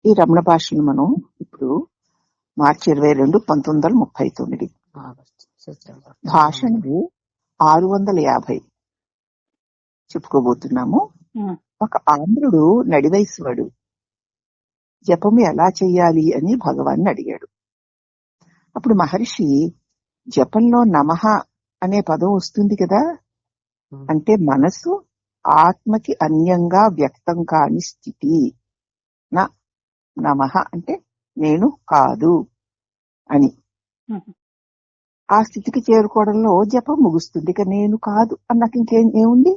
ఈ రమణ భాషను మనం ఇప్పుడు మార్చి 22, 1939 భాషను 650 చెప్పుకోబోతున్నాము. ఒక ఆంధ్రుడు నడివయసువాడు జపము ఎలా చెయ్యాలి అని భగవాన్ని అడిగాడు. అప్పుడు మహర్షి జపంలో నమః అనే పదం వస్తుంది కదా, అంటే మనసు ఆత్మకి అన్యంగా వ్యక్తం కాని స్థితి. నమః అంటే నేను కాదు అని. ఆ స్థితికి చేరుకోవడంలో జపం ముగుస్తుంది. ఇక నేను కాదు అన్నాక ఇంకేముంది?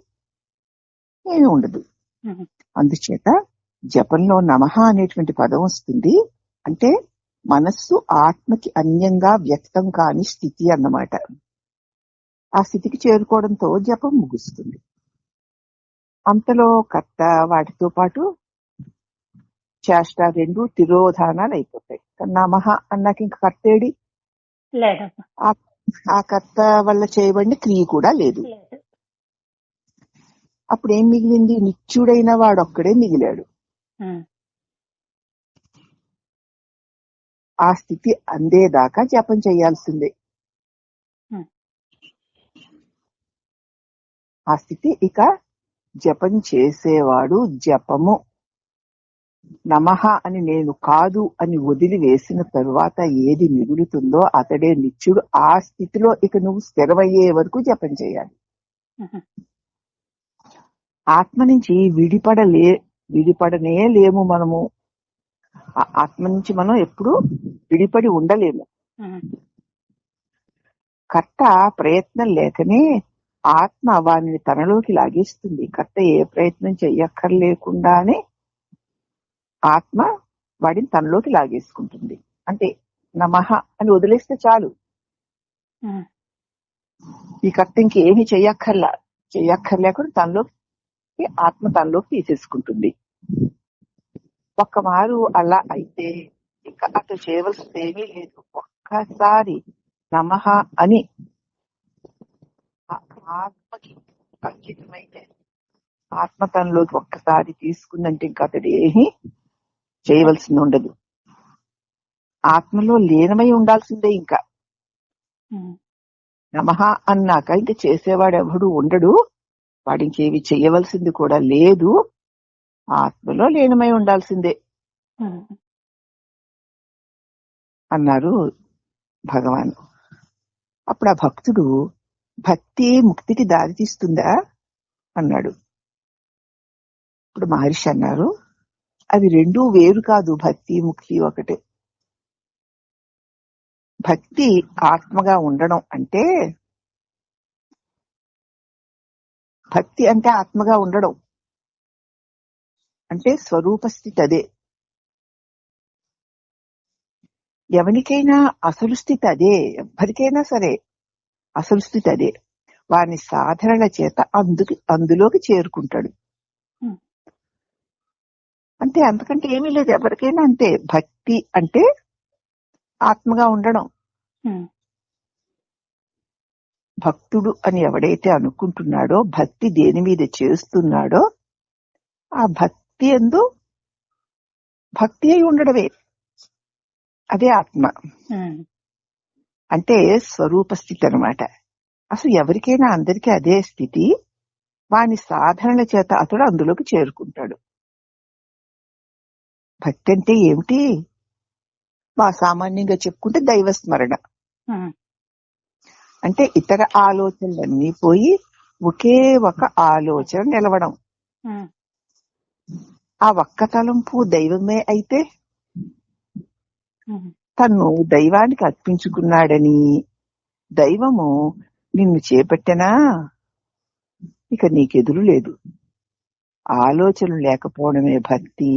ఏమీ ఉండదు. అందుచేత జపంలో నమః అనేటువంటి పదం వస్తుంది. అంటే మనస్సు ఆత్మకి అన్యంగా వ్యక్తం కాని స్థితి అన్నమాట. ఆ స్థితికి చేరుకోవడంతో జపం ముగుస్తుంది. అంతలో కర్త వాటితో పాటు చేష్ట రెండు తిరోధానాలు అయిపోతాయి. నమః అన్నాక ఇంక కర్తేడి, ఆ కర్త వల్ల చేయబడిన క్రియ కూడా లేదు. అప్పుడు ఏం మిగిలింది? నిత్యుడైన వాడొక్కడే మిగిలాడు. ఆ స్థితి అందేదాకా జపం చేయాల్సిందే. ఆ స్థితి ఇక జపం చేసేవాడు జపము నమః అని నేను కాదు అని వదిలి వేసిన తరువాత ఏది మిగులుతుందో అతడే నిత్యుడు. ఆ స్థితిలో ఇక నువ్వు స్థిరమయ్యే వరకు జపం చేయాలి. ఆత్మ నుంచి విడిపడనే లేము మనము. ఆత్మ నుంచి మనం ఎప్పుడు విడిపడి ఉండలేము. కర్త ప్రయత్నం లేకనే ఆత్మ వారిని తనలోకి లాగేస్తుంది. కర్త ఏ ప్రయత్నం చెయ్యక్కర్లేకుండానే ఆత్మ వాడిని తనలోకి లాగేసుకుంటుంది. అంటే నమః అని వదిలేస్తే చాలు. ఈ కర్త ఇంకేమి చెయ్యక్కర్లేకుండా తనలోకి ఆత్మ తనలోకి తీసేసుకుంటుంది. ఒక్కమారు అలా అయితే ఇంకా అతను చేయవలసింది ఏమీ లేదు. ఒక్కసారి నమః అని ఆత్మకి అంకితమైతే ఆత్మ తనలోకి ఒక్కసారి తీసుకుందంటే ఇంకా అతడు ఏమీ చేయవలసింది ఉండదు. ఆత్మలో లీనమై ఉండాల్సిందే. ఇంకా నమః అన్నాక ఇంకా చేసేవాడు ఎవడు ఉండడు. వాడి ఇంకేవి చెయ్యవలసింది కూడా లేదు. ఆత్మలో లీనమై ఉండాల్సిందే అన్నారు భగవాన్. అప్పుడు ఆ భక్తుడు భక్తి ముక్తికి దారి తీస్తుందా అన్నాడు. ఇప్పుడు మహర్షి అన్నారు, అవి రెండూ వేరు కాదు. భక్తి ముక్తి ఒకటే. భక్తి ఆత్మగా ఉండడం అంటే, భక్తి అంటే ఆత్మగా ఉండడం అంటే స్వరూప స్థితి అదే. ఎవరికైనా అసలు స్థితి అదే. ఎవరికైనా సరే అసలు స్థితి అదే. వాని సాధనల చేత అందులోకి చేరుకుంటాడు. అంటే అంతకంటే ఏమీ లేదు. ఎవరికైనా అంతే. భక్తి అంటే ఆత్మగా ఉండడం. భక్తుడు అని ఎవడైతే అనుకుంటున్నాడో, భక్తి దేని మీద చేస్తున్నాడో ఆ భక్తి యందు భక్తి అయి ఉండడమే. అదే ఆత్మ అంటే స్వరూప స్థితి అన్నమాట. అసలు ఎవరికైనా అందరికీ అదే స్థితి. వాని సాధనల చేత అతడు అందులోకి చేరుకుంటాడు. భక్తి అంటే ఏమిటి? సామాన్యంగా చెప్పుకుంటే దైవస్మరణ. అంటే ఇతర ఆలోచనలన్నీ పోయి ఒకే ఒక ఆలోచన నిలవడం. ఆ ఒక్క తలంపు దైవమే అయితే తను దైవానికి అర్పించుకున్నాడని, దైవము నిన్ను చేపట్టెనా ఇక నీకెదురు లేదు. ఆలోచనలు లేకపోవడమే భక్తి,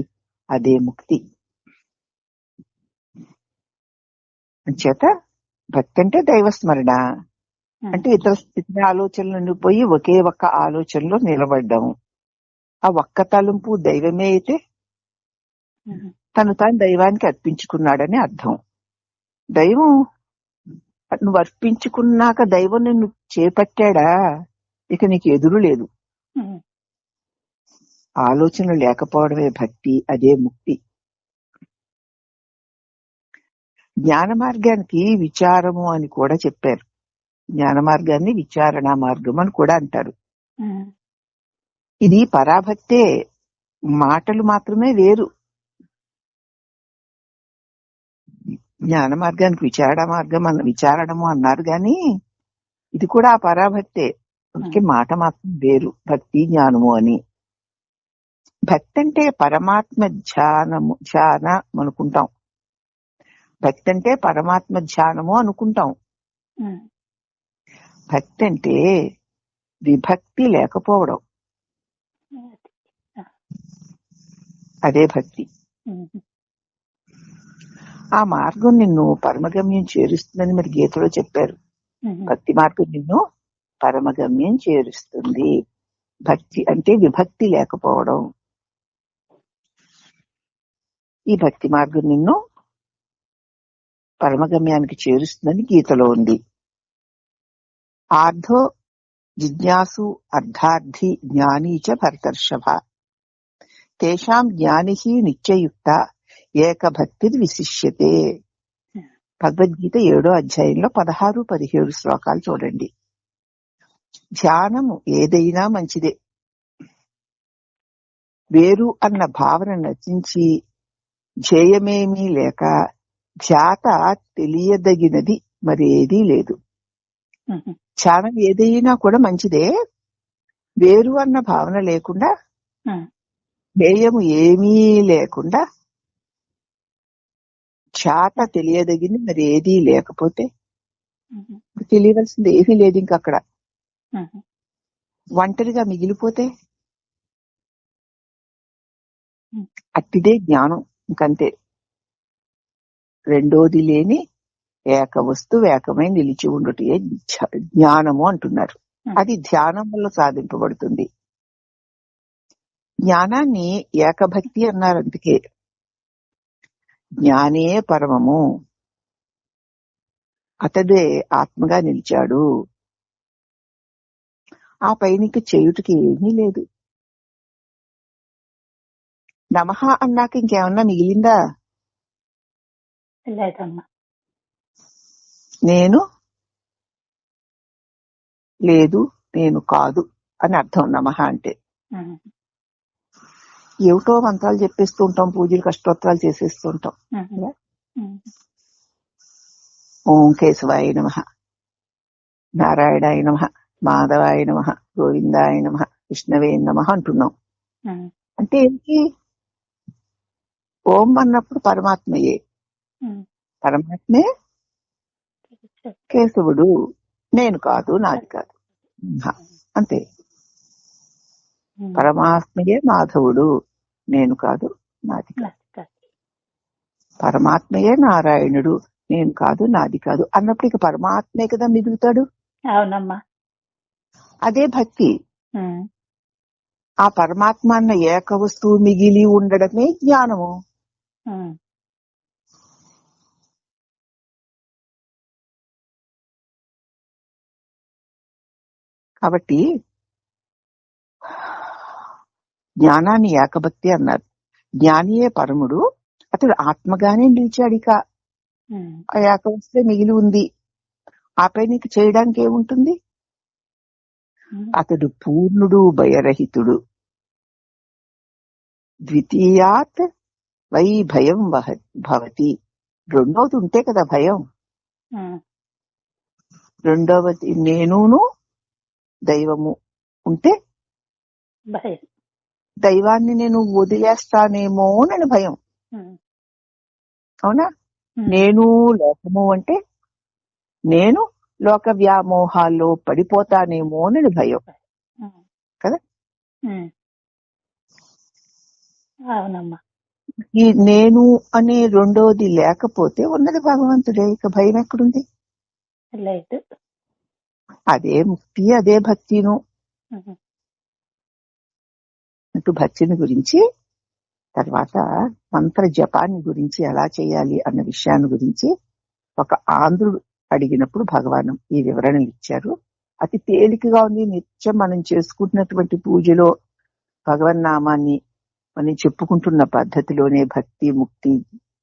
అదే ముక్తి. అంచేత భక్తి అంటే దైవస్మరణ. అంటే ఇతర స్థితి ఆలోచనలను పోయి ఒకే ఒక్క ఆలోచనలో నిలబడ్డం. ఆ ఒక్క తలంపు దైవమే అయితే తను తాను దైవానికి అర్పించుకున్నాడని అర్థం. దైవం నువ్వు అర్పించుకున్నాక దైవం నిన్ను చేపట్టాడా ఇక నీకు ఎదురు లేదు. ఆలోచన లేకపోవడమే భక్తి, అదే ముక్తి. జ్ఞాన మార్గానికి విచారము అని కూడా చెప్పారు. జ్ఞాన మార్గాన్ని విచారణ మార్గం అని కూడా అంటారు. ఇది పరాభక్తే, మాటలు మాత్రమే వేరు. జ్ఞాన మార్గానికి విచారణము అన్నారు గాని ఇది కూడా ఆ పరాభక్తే. అందుకే మాట మాత్రం వేరు, భక్తి జ్ఞానము అని. భక్తి అంటే పరమాత్మ ధ్యానం అనుకుంటాం. భక్తి అంటే పరమాత్మ ధ్యానము అనుకుంటాం. భక్తి అంటే విభక్తి లేకపోవడం, అదే భక్తి. ఆ మార్గం నిన్ను పరమగమ్యం చేరుస్తుందని మరి గీతలో చెప్పారు. భక్తి మార్గం నిన్ను పరమగమ్యం చేరుస్తుంది. భక్తి అంటే విభక్తి లేకపోవడం. ఈ భక్తి మార్గం నిన్ను పరమగమ్యానికి చేరుస్తుందని గీతలో ఉంది. ఆర్ధో జిజ్ఞాసు అర్థార్థి జ్ఞానీ చ భరతర్షభ తేషాం జ్ఞాని నిత్యయుక్త ఏకభక్తి విశిష్యతే. భగవద్గీత 7వ అధ్యాయంలో 16-17 శ్లోకాలు చూడండి. ధ్యానము ఏదైనా మంచిదే. వేరు అన్న భావన నశించి ధ్యేయమేమీ లేక ధ్యాత తెలియదగినది మరేదీ లేదు. ధ్యానం ఏదైనా కూడా మంచిదే. వేరు అన్న భావన లేకుండా, ధ్యేయము ఏమీ లేకుండా, ధ్యాత తెలియదగింది మరి ఏదీ లేకపోతే తెలియవలసింది ఏమీ లేదు. ఇంక అక్కడ ఒంటరిగా మిగిలిపోతే అట్టిదే జ్ఞానం. ఇంకంతే. రెండోది లేని ఏక వస్తువు ఏకమై నిలిచి ఉండుటే జ్ఞానము అంటున్నారు. అది ధ్యానం వల్ల సాధింపబడుతుంది. జ్ఞానాన్ని ఏకభక్తి అన్నారు. అందుకే జ్ఞానే పరమము, అతడే ఆత్మగా నిలిచాడు. ఆ పైనకి చేయుటకి ఏమీ లేదు. నమః అన్నాక ఇంకేమన్నా మిగిలిందా? నేను లేదు, నేను కాదు అని అర్థం నమః అంటే. ఏమిటో మంత్రాలు చెప్పేస్తూ ఉంటాం, పూజలు కష్టోత్తరాలు చేసేస్తూ ఉంటాం. ఓం కేశవాయ నమః, నారాయణాయ నమః, మాధవాయ నమః, గోవిందాయ నమః, విష్ణవే నమః అంటున్నాం. అంటే ఏంటి? ఓం అన్నప్పుడు పరమాత్మయే, పరమాత్మే కేశవుడు, నేను కాదు, నాది కాదు, అంతే. పరమాత్మయే మాధవుడు, నేను కాదు, నాది కాదు. పరమాత్మయే నారాయణుడు, నేను కాదు, నాది కాదు అన్నప్పుడు ఇక పరమాత్మే కదా మిగులుతాడు. అవునమ్మా, అదే భక్తి. ఆ పరమాత్మ అన్న ఏక వస్తువు మిగిలి ఉండడమే జ్ఞానము. కాబట్టి జ్ఞానాన్ని ఏకభక్తి అన్నారు. జ్ఞానియే పరముడు, అతడు ఆత్మగానే నిలిచాడు. ఇక ఆ ఏకవస్తే మిగిలి ఉంది. ఆపై నీకు చేయడానికి ఏముంటుంది? అతడు పూర్ణుడు, భయరహితుడు. ద్వితీయాత్ వై భయం భవతి. రెండవది ఉంటే కదా భయం. రెండవది నేనును దైవము ఉంటే దైవాన్ని నేను వదిలేస్తానేమో అని భయం. అవునా? నేను లోకము అంటే నేను లోక వ్యామోహాల్లో పడిపోతానేమో అని భయం కదా. అవునమ్మా, ఈ నేను అనే రెండోది లేకపోతే ఉన్నది భగవంతుడే. ఇక భయం ఎక్కడుంది? లేదు. అదే ముక్తి, అదే భక్తిను. అటు భక్తిని గురించి, తర్వాత మంత్ర జపాన్ని గురించి ఎలా చేయాలి అన్న విషయాన్ని గురించి ఒక ఆంధ్రుడు అడిగినప్పుడు భగవాను ఈ వివరణలు ఇచ్చారు. అతి తేలికగా ఉంది. నిత్యం మనం చేసుకుంటున్నటువంటి పూజలో భగవన్నామాన్ని మనం చెప్పుకుంటున్న పద్ధతిలోనే భక్తి, ముక్తి,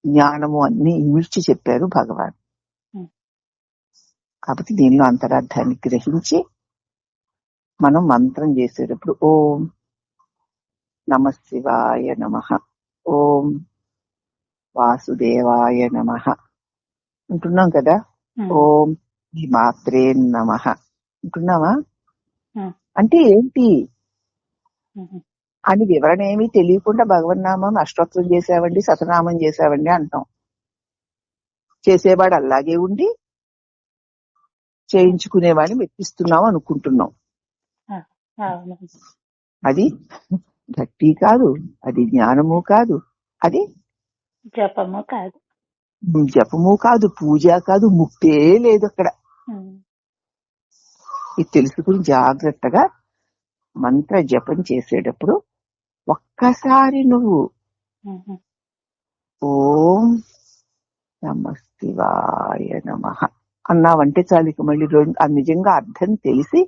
జ్ఞానము అన్ని ఇమిడ్చి చెప్పారు భగవాన్. ఉమ్, కాబట్టి దీనిలో అంతరార్థాన్ని గ్రహించి మనం మంత్రం చేసేటప్పుడు ఓం నమ శివాయ నమః, ఓం వాసుదేవాయ నమః అంటున్నాం కదా. ఉమ్, ఓం ఈ మాత్రే నమః అంటున్నావా? ఉమ్, అంటే ఏంటి ఉమ్, అని వివరణ ఏమీ తెలియకుండా భగవన్నామం అష్టోత్తరం చేసావండి, సతనామం చేసావండి అంటాం. చేసేవాడు అలాగే ఉండి చేయించుకునేవాడిని మెప్పిస్తున్నాం అనుకుంటున్నాం. అవునమ్మా. అది భక్తి కాదు, అది జ్ఞానము కాదు, అది జపము కాదు. జపము కాదు, పూజ కాదు, ముక్తే లేదు అక్కడ. ఉమ్, ఇది తెలుసుకుని జాగ్రత్తగా మంత్ర జపం చేసేటప్పుడు ఒక్కసారి నువ్వు ఉమ్, ఓం నమ శివాయ నమః అన్నావంటే చాలు. ఇక మళ్ళీ నిజంగా అర్థం తెలిసి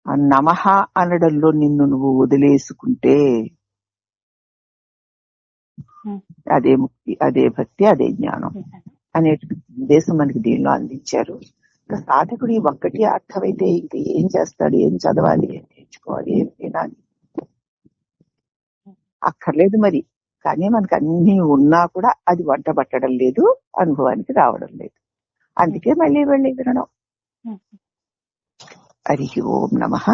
ఆ నమః అనడంలో నిన్ను నువ్వు వదిలేసుకుంటే ఉమ్, అదే ముక్తి, అదే భక్తి, అదే జ్ఞానం అనేటువంటి ఉద్దేశం మనకి దీనిలో అందించారు. ఇంకా సాధకుడు ఈ ఒక్కటి అర్థమైతే ఇంకా ఏం చేస్తాడు, ఏం చదవాలి, ఏం నేర్చుకోవాలి, ఏం వినాలి అక్కర్లేదు మరి. కానీ మనకు అన్ని ఉన్నా కూడా అది వంట పట్టడం లేదు, అనుభవానికి రావడం లేదు. అందుకే మళ్ళీ వెళ్ళి వినడం. ఉమ్. హరి ఓం నమః.